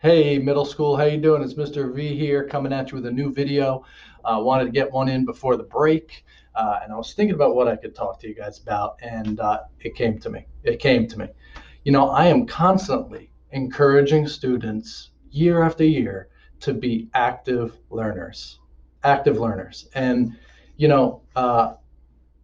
Hey, middle school, how you doing? It's Mr. V here coming at you with a new video. Wanted to get one in before the break, and I was thinking about what I could talk to you guys about, and it came to me. It came to me. I am constantly encouraging students year after year to be active learners. And, you know, uh,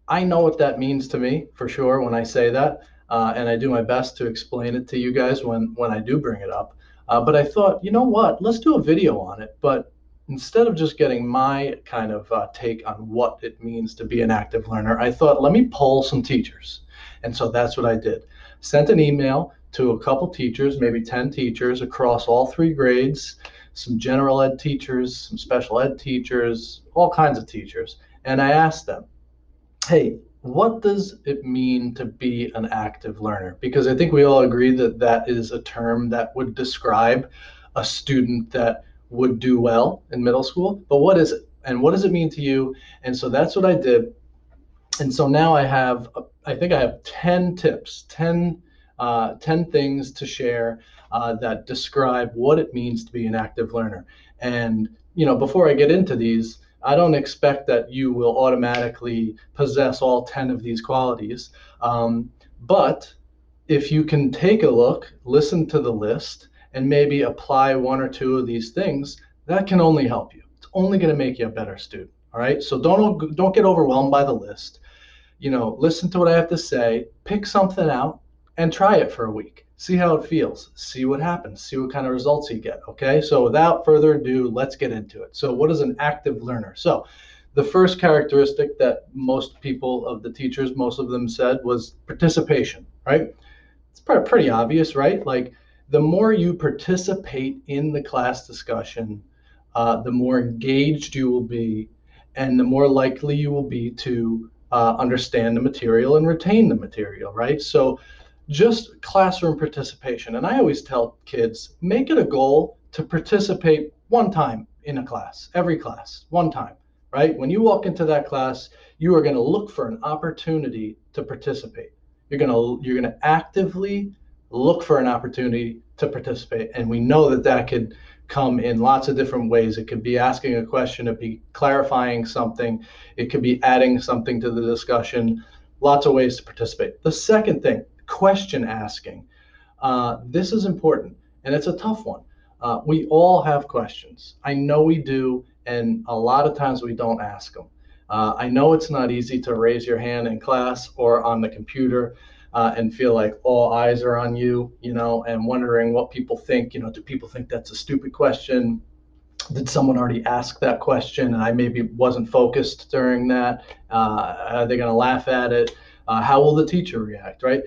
I know what that means to me for sure when I say that, and I do my best to explain it to you guys when I do bring it up. But I thought, you know what? Let's do a video on it. But instead of just getting my kind of take on what it means to be an active learner, I thought, let me poll some teachers. And so that's what I did. Sent an email to a couple teachers, maybe 10 teachers across all three grades, some general ed teachers, some special ed teachers, all kinds of teachers. And I asked them, hey, what does it mean to be an active learner? Because I think we all agree that that is a term that would describe a student that would do well in middle school. But what is it? And what does it mean to you? And so that's what I did. And so now I think I have 10 tips, 10 things to share that describe what it means to be an active learner. And, before I get into these, I don't expect that you will automatically possess all 10 of these qualities. But if you can take a look, listen to the list, and maybe apply one or two of these things, that can only help you. It's only going to make you a better student. All right. So don't get overwhelmed by the list. Listen to what I have to say, pick something out, and try it for a week. See how it feels. See what happens. See what kind of results you get. Okay. So without further ado, let's get into it. So what is an active learner? So the first characteristic that most people of the teachers, most of them said was participation, right? It's pretty obvious, right? Like the more you participate in the class discussion, the more engaged you will be, and the more likely you will be to understand the material and retain the material, right? So just classroom participation. And I always tell kids, make it a goal to participate one time in a class, every class, one time, right? When you walk into that class, you are going to look for an opportunity to participate. You're going to actively look for an opportunity to participate. And we know that that could come in lots of different ways. It could be asking a question, it could be clarifying something, it could be adding something to the discussion, lots of ways to participate. The second thing, question asking. This is important, and it's a tough one. We all have questions. I know we do, and a lot of times we don't ask them. I know it's not easy to raise your hand in class or on the computer and feel like all eyes are on you, and wondering what people think. Do people think that's a stupid question? Did someone already ask that question and I maybe wasn't focused during that? Are they going to laugh at it? How will the teacher react, right?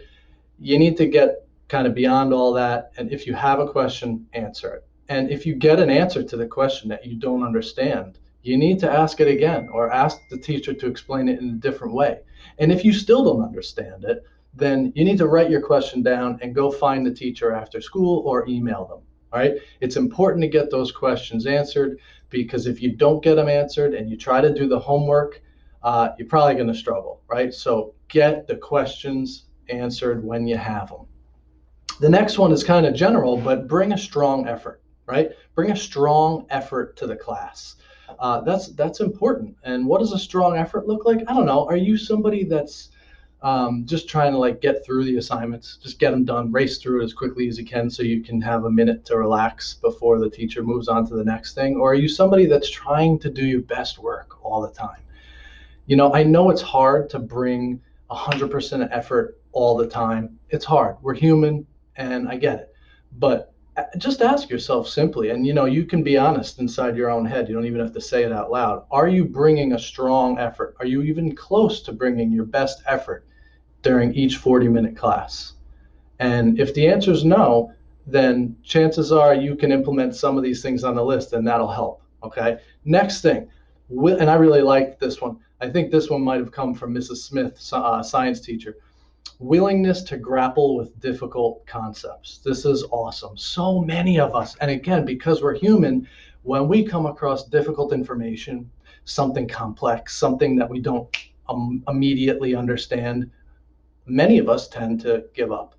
You need to get kind of beyond all that. And if you have a question, answer it. And if you get an answer to the question that you don't understand, you need to ask it again or ask the teacher to explain it in a different way. And if you still don't understand it, then you need to write your question down and go find the teacher after school or email them. All right. It's important to get those questions answered, because if you don't get them answered and you try to do the homework, you're probably going to struggle, right? So get the questions answered when you have them. The next one is kind of general, but bring a strong effort, right? Bring a strong effort to the class. That's important. And what does a strong effort look like? I don't know. Are you somebody that's just trying to like get through the assignments, just get them done, race through it as quickly as you can so you can have a minute to relax before the teacher moves on to the next thing? Or are you somebody that's trying to do your best work all the time? I know it's hard to bring 100% effort all the time. It's hard. We're human, and I get it. But just ask yourself simply, and you can be honest inside your own head. You don't even have to say it out loud. Are you bringing a strong effort? Are you even close to bringing your best effort during each 40-minute class? And if the answer is no, then chances are you can implement some of these things on the list, and that'll help. Okay. Next thing, and I really liked this one. I think this one might have come from Mrs. Smith, science teacher. Willingness to grapple with difficult concepts. This is awesome. So many of us, and again, because we're human, when we come across difficult information, something complex, something that we don't immediately understand, many of us tend to give up.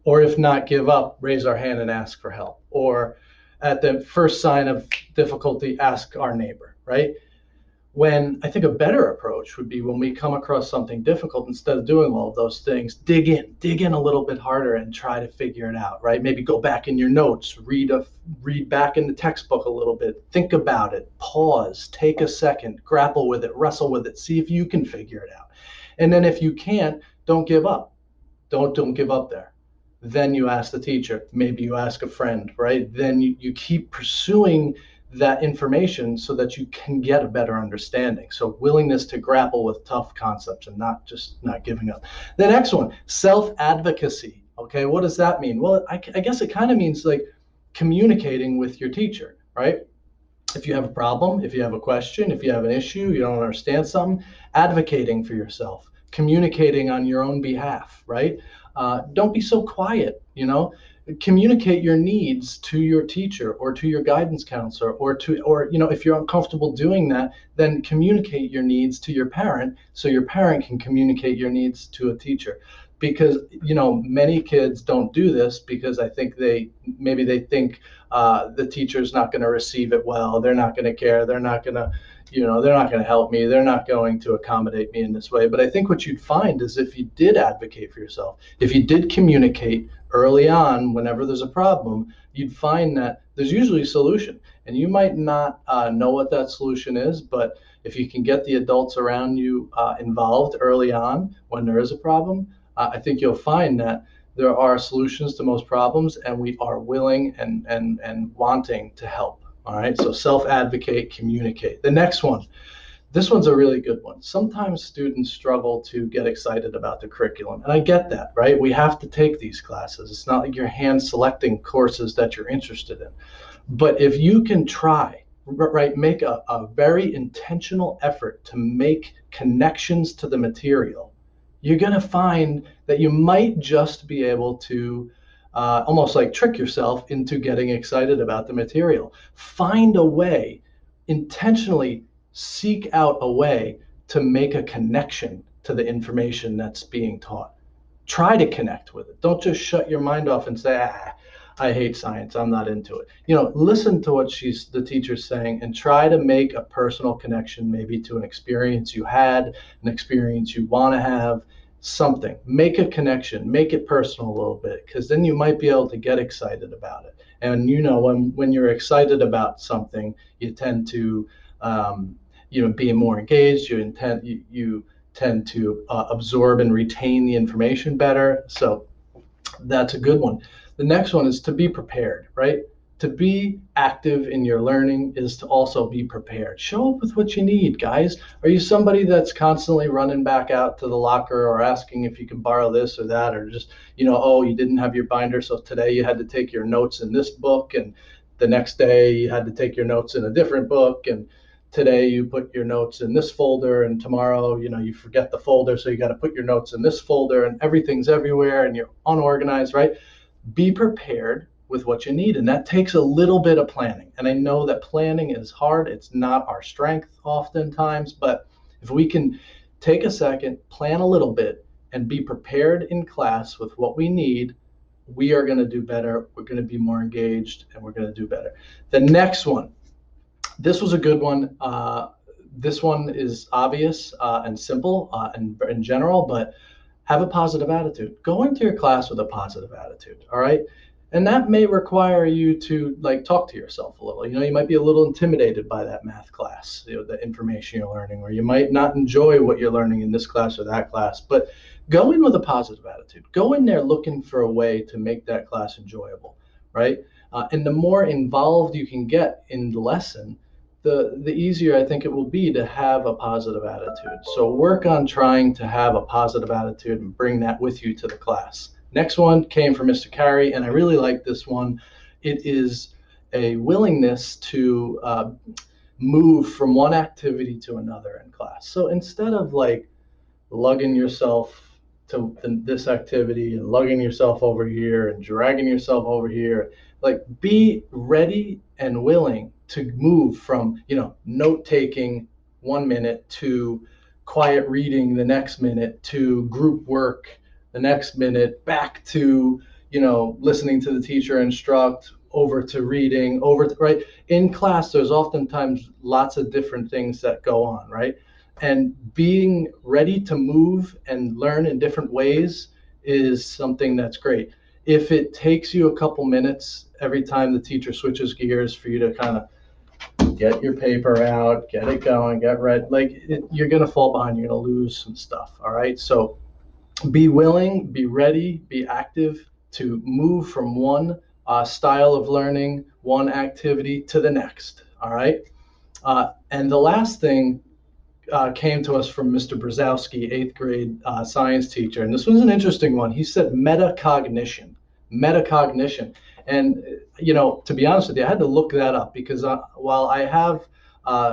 Or if not, give up, raise our hand and ask for help. Or at the first sign of difficulty, ask our neighbor, right? When I think a better approach would be when we come across something difficult, instead of doing all of those things, dig in a little bit harder and try to figure it out, right? Maybe go back in your notes, read back in the textbook a little bit, think about it, pause, take a second, grapple with it, wrestle with it, see if you can figure it out. And then if you can't, don't give up. Don't give up there. Then you ask the teacher, maybe you ask a friend, right? Then you keep pursuing that information so that you can get a better understanding. So willingness to grapple with tough concepts and not giving up. The next one, self-advocacy. Okay, what does that mean? Well, I guess it kind of means like communicating with your teacher, right? If you have a problem, if you have a question, if you have an issue, you don't understand something, advocating for yourself, communicating on your own behalf, right? Don't be so quiet, communicate your needs to your teacher or to your guidance counselor or if you're uncomfortable doing that, then communicate your needs to your parent so your parent can communicate your needs to a teacher. Because many kids don't do this because I think they think the teacher's not going to receive it well, they're not going to care, they're not going to help me, they're not going to accommodate me in this way. But I think what you'd find is if you did advocate for yourself, if you did communicate early on whenever there's a problem, you'd find that there's usually a solution. And you might not know what that solution is, but if you can get the adults around you involved early on when there is a problem, I think you'll find that there are solutions to most problems, and we are willing and wanting to help. All right, so self-advocate, communicate. The next one, this one's a really good one. Sometimes students struggle to get excited about the curriculum, and I get that, right? We have to take these classes. It's not like you're hand selecting courses that you're interested in. But if you can try, right, make a very intentional effort to make connections to the material, you're going to find that you might just be able to almost like trick yourself into getting excited about the material. Find a way, intentionally seek out a way to make a connection to the information that's being taught. Try to connect with it. Don't just shut your mind off and say, I hate science, I'm not into it. Listen to what the teacher's saying and try to make a personal connection, maybe to an experience you had, an experience you want to have, something. Make a connection, make it personal a little bit, because then you might be able to get excited about it. And when you're excited about something, you tend to be more engaged. You tend to absorb and retain the information better. So that's a good one. The next one is to be prepared, right? To be active in your learning is to also be prepared. Show up with what you need, guys. Are you somebody that's constantly running back out to the locker or asking if you can borrow this or that, or just, oh, you didn't have your binder, so today you had to take your notes in this book, and the next day you had to take your notes in a different book, and today you put your notes in this folder, and tomorrow, you forget the folder, so you got to put your notes in this folder, and everything's everywhere, and you're unorganized, right? Be prepared with what you need, and that takes a little bit of planning. And I know that planning is hard. It's not our strength oftentimes, but if we can take a second, plan a little bit, and be prepared in class with what we need, we are going to do better. We're going to be more engaged, and we're going to do better. The next one, this was a good one. This one is obvious and simple and in general, but have a positive attitude. Go into your class with a positive attitude, all right? And that may require you to talk to yourself a little. You might be a little intimidated by that math class, the information you're learning, or you might not enjoy what you're learning in this class or that class, but go in with a positive attitude. Go in there looking for a way to make that class enjoyable, right? And the more involved you can get in the lesson, the easier I think it will be to have a positive attitude. So work on trying to have a positive attitude and bring that with you to the class. Next one came from Mr. Carey, and I really like this one. It is a willingness to move from one activity to another in class. So instead of lugging yourself to this activity and lugging yourself over here and dragging yourself over here, be ready and willing to move from note taking 1 minute to quiet reading the next minute to group work the next minute, back to listening to the teacher instruct, over to reading, over to, right? In class, there's oftentimes lots of different things that go on, right? And being ready to move and learn in different ways is something that's great. If it takes you a couple minutes every time the teacher switches gears for you to kind of get your paper out, get it going, get ready, you're going to fall behind, you're going to lose some stuff. All right. So be willing, be ready, be active to move from one style of learning, one activity to the next. All right. And the last thing came to us from Mr. Brzezowski, eighth grade science teacher. And this was an interesting one. He said metacognition, metacognition. And, to be honest with you, I had to look that up because while I have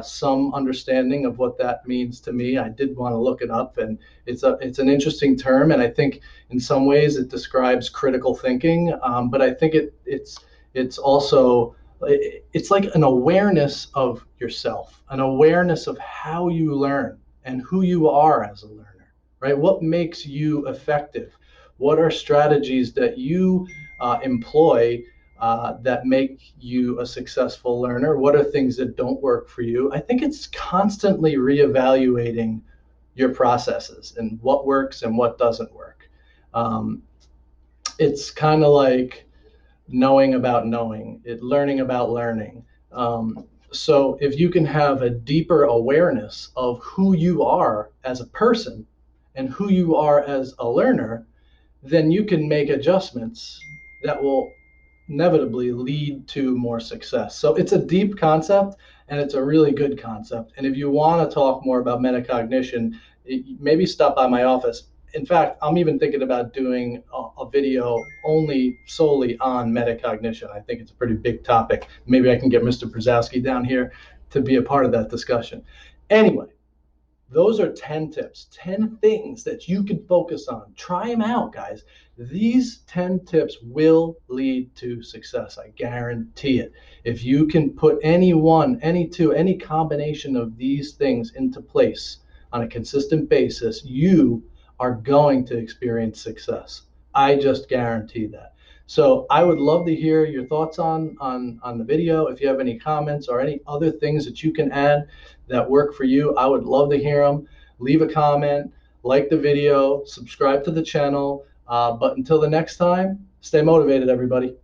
some understanding of what that means to me, I did want to look it up. And it's an interesting term. And I think in some ways it describes critical thinking. But I think it's also, it's like an awareness of yourself, an awareness of how you learn and who you are as a learner, right? What makes you effective? What are strategies that you employ that make you a successful learner? What are things that don't work for you? I think it's constantly reevaluating your processes and what works and what doesn't work. It's kind of like knowing about knowing, learning about learning. So if you can have a deeper awareness of who you are as a person and who you are as a learner, then you can make adjustments that will inevitably lead to more success. So it's a deep concept and it's a really good concept. And if you want to talk more about metacognition, maybe stop by my office. In fact, I'm even thinking about doing a video solely on metacognition. I think it's a pretty big topic. Maybe I can get Mr. Brzezowski down here to be a part of that discussion. Anyway, those are 10 tips, 10 things that you can focus on. Try them out, guys. These 10 tips will lead to success. I guarantee it. If you can put any one, any two, any combination of these things into place on a consistent basis, you are going to experience success. I just guarantee that. So I would love to hear your thoughts on the video. If you have any comments or any other things that you can add that work for you, I would love to hear them. Leave a comment, like the video, subscribe to the channel. But until the next time, stay motivated, everybody.